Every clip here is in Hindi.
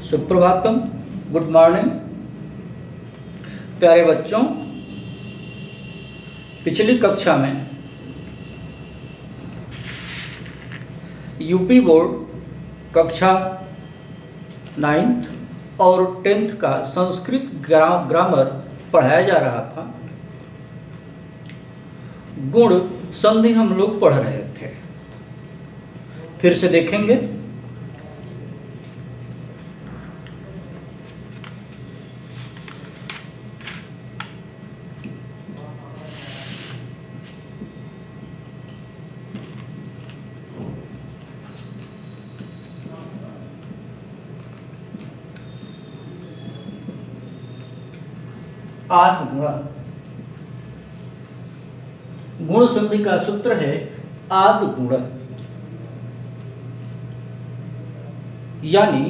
सुप्रभातम, गुड मॉर्निंग प्यारे बच्चों। पिछली कक्षा में यूपी बोर्ड कक्षा 9th और 10th का संस्कृत ग्रामर पढ़ाया जा रहा था। गुण संधि हम लोग पढ़ रहे थे, फिर से देखेंगे। आद गुण, गुण संधि का सूत्र है आद गुण, यानी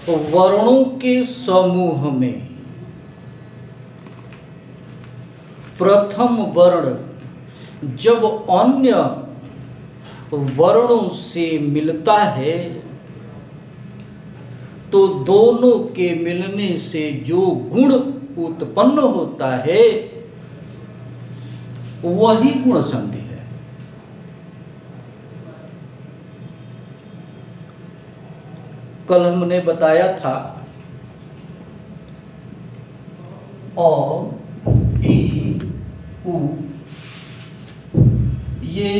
वर्णों के समूह में प्रथम वर्ण जब अन्य वर्णों से मिलता है तो दोनों के मिलने से जो गुण उत्पन्न होता है वही गुण संधि है। कल हमने बताया था अ, ई, उ ये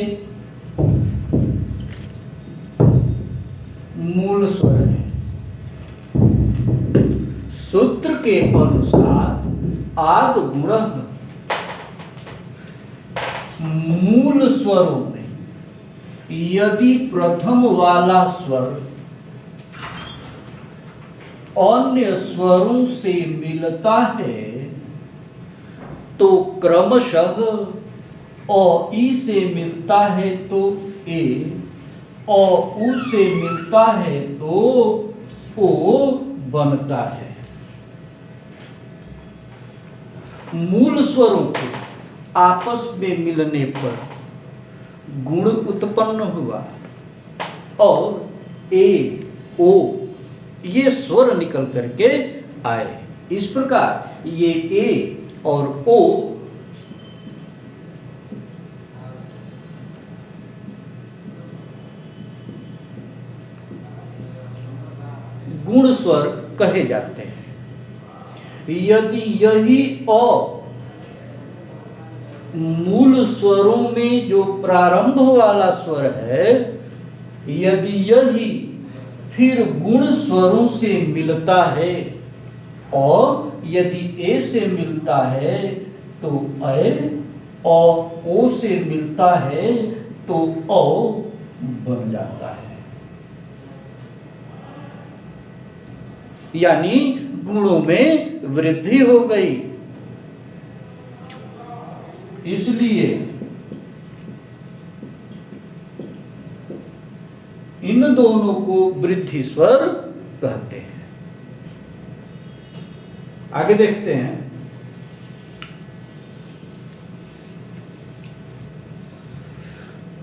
मूल स्वर है। सूत्र के अनुसार आद गुण मूल स्वरों में यदि प्रथम वाला स्वर अन्य स्वरों से मिलता है तो क्रमशः अ ई से मिलता है तो ए, अ उ से मिलता है तो ओ बनता है। मूल स्वरों के आपस में मिलने पर गुण उत्पन्न हुआ और ए ओ ये स्वर निकल करके आए। इस प्रकार ये ए और ओ गुण स्वर कहे जाते हैं। यदि यही अ मूल स्वरों में जो प्रारंभ वाला स्वर है, यदि यही फिर गुण स्वरों से मिलता है और यदि ए से मिलता है तो ए, और ओ से मिलता है तो ओ बन जाता है। यानी गुणों में वृद्धि हो गई। इसलिए इन दोनों को वृद्धि स्वर कहते हैं। आगे देखते हैं।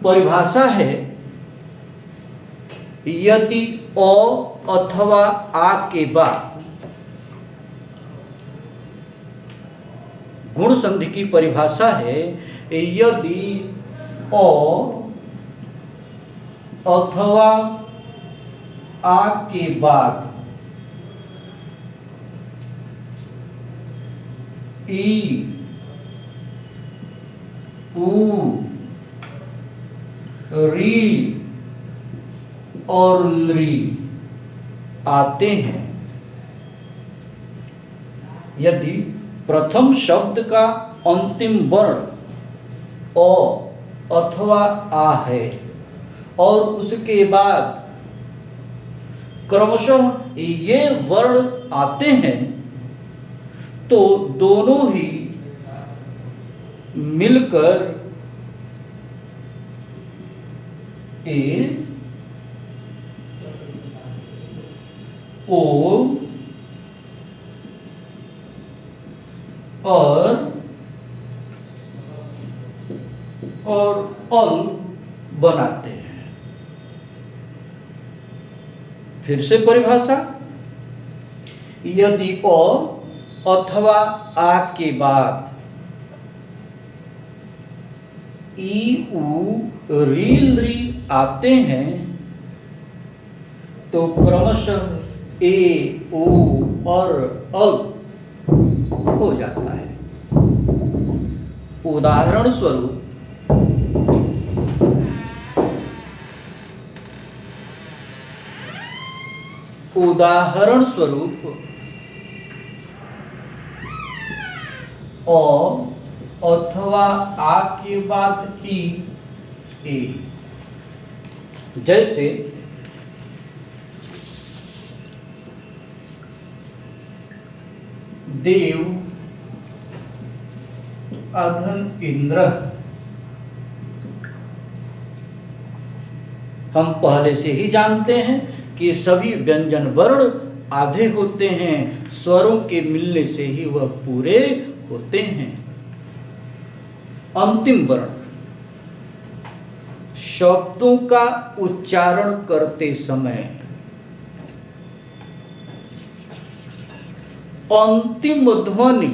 परिभाषा है यदि अ अथवा आ के बाद गुण संधि की परिभाषा है यदि अ अथवा आ के बाद ई, उ, री और ली आते हैं। यदि प्रथम शब्द का अंतिम वर्ण अ अथवा आ है और उसके बाद क्रमशः ये वर्ण आते हैं तो दोनों ही मिलकर ए, ओ और अल बनाते हैं। फिर से परिभाषा, यदि अ अथवा आ के बाद ई उ रील री आते हैं तो क्रमशः ए ओ और अल हो जाता है। उदाहरण स्वरूप अ अथवा आ के बाद ई ए, जैसे देव अधन इंद्र। हम पहले से ही जानते हैं कि सभी व्यंजन वर्ण आधे होते हैं, स्वरों के मिलने से ही वह पूरे होते हैं। अंतिम वर्ण शब्दों का उच्चारण करते समय अंतिम ध्वनि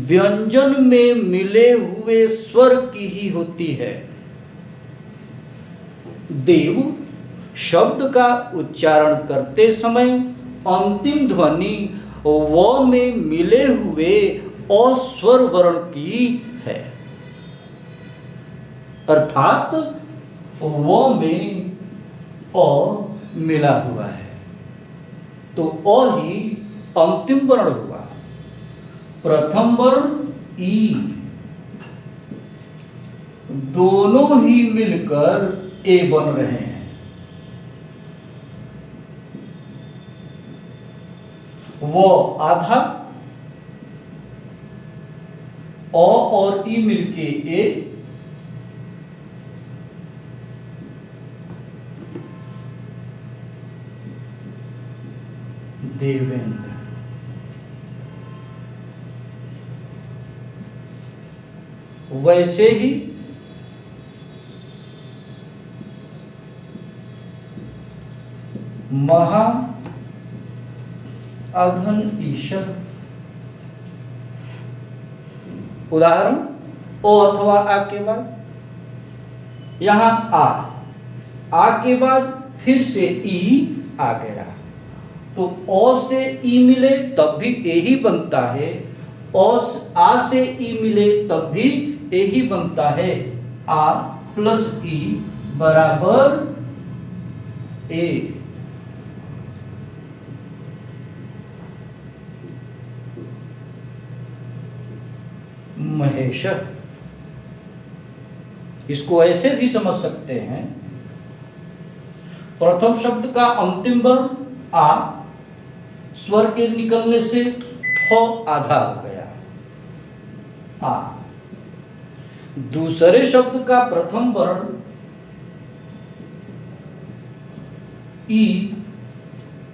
व्यंजन में मिले हुए स्वर की ही होती है। देव शब्द का उच्चारण करते समय अंतिम ध्वनि व में मिले हुए अस्वर वर्ण की है, अर्थात व में अ मिला हुआ है, तो अ ही अंतिम वर्ण हुआ। प्रथम वर्ण ई, दोनों ही मिलकर ए बन रहे हैं। वो आधा, अ और ई मिलके ए, देवेंद्र। वैसे ही महा अघन ईश्वर। उदाहरण ओ अथवा आ के बाद यहां आ के बाद फिर से ई आ गया, तो अ से ई मिले तब भी ए ही बनता है, आ से ई मिले तब भी ए ही बनता है। आ प्लस ई बराबर ए। महेश। इसको ऐसे भी समझ सकते हैं, प्रथम शब्द का अंतिम वर्ण आ, स्वर के निकलने से फ आधा हो गया आ। दूसरे शब्द का प्रथम वर्ण ई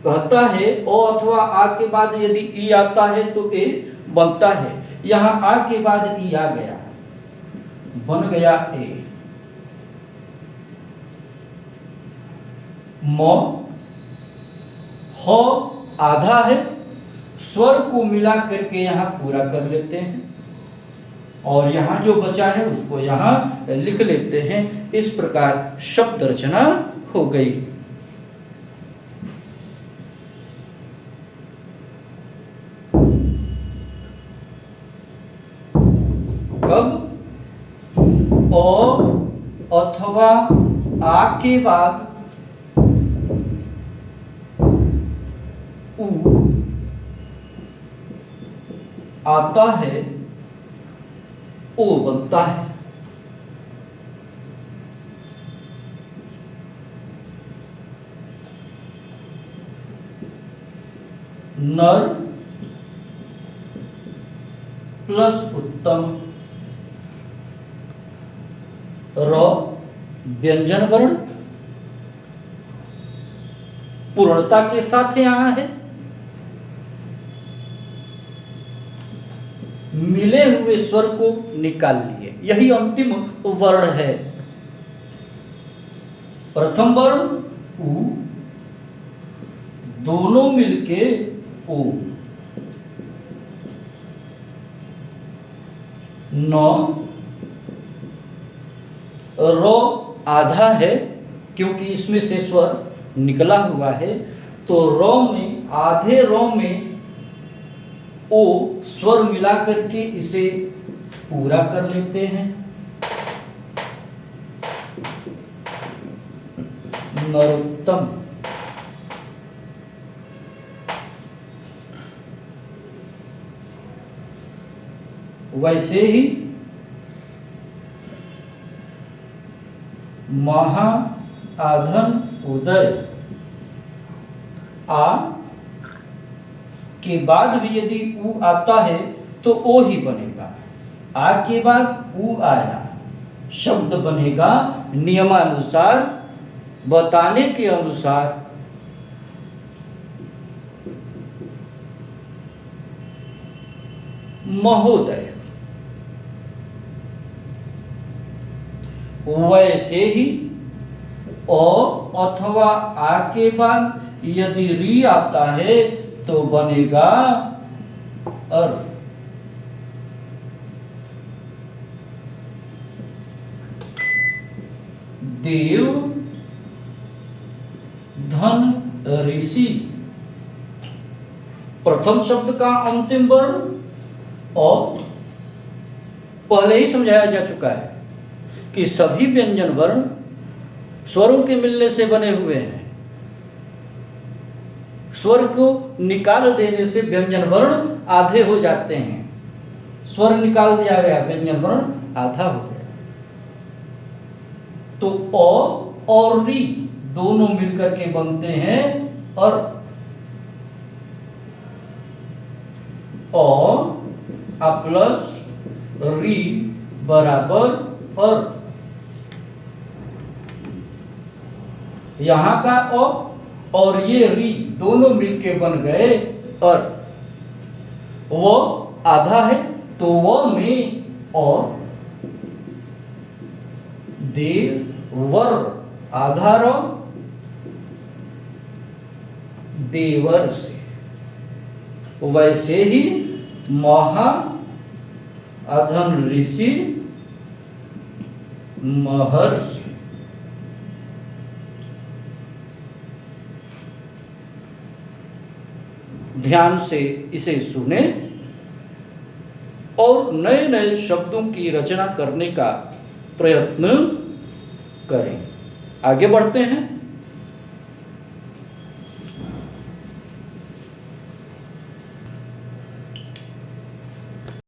कहता है, ओ अथवा आ के बाद यदि ई आता है तो ए बनता है। यहां आ के बाद ई आ गया, बन गया ए। म ह आधा है, स्वर को मिला करके यहां पूरा कर लेते हैं और यहां जो बचा है उसको यहां लिख लेते हैं। इस प्रकार शब्द रचना हो गई। अब अ अथवा आ के बाद उ आता है, ओ बनता है। नर प्लस उत्तम, र व्यंजन वर्ण पूर्णता के साथ यहां है, मिले हुए स्वर को निकाल लिए, यही अंतिम वर्ण है। प्रथम वर्ण उ, दोनों मिलके ओ। 9 रो आधा है क्योंकि इसमें से स्वर निकला हुआ है, तो रो में आधे रो में ओ स्वर मिला करके इसे पूरा कर लेते हैं। नरोत्तम। वैसे ही महा आधन उदय आ के बाद भी यदि उ आता है तो ओ ही बनेगा। आ के बाद उ आया, शब्द बनेगा नियमानुसार, बताने के अनुसार। महोदय। वैसे ही ओ अथवा आ के बाद यदि री आता है तो बनेगा अर। देव धन ऋषि। प्रथम शब्द का अंतिम वर्ण और पहले ही समझाया जा चुका है कि सभी व्यंजन वर्ण स्वरों के मिलने से बने हुए हैं। स्वर को निकाल देने से व्यंजन वर्ण आधे हो जाते हैं। स्वर निकाल दिया गया, व्यंजन वर्ण आधा हो गया। तो अ और री दोनों मिलकर के बनते हैं और अ प्लस री बराबर और। यहां का अ और ये री दोनों मिलके बन गए और वो आधा है तो वो में और देवर आधार देवर से। वैसे ही महा अधन ऋषि महर्षि। ध्यान से इसे सुने और नए नए शब्दों की रचना करने का प्रयत्न करें। आगे बढ़ते हैं।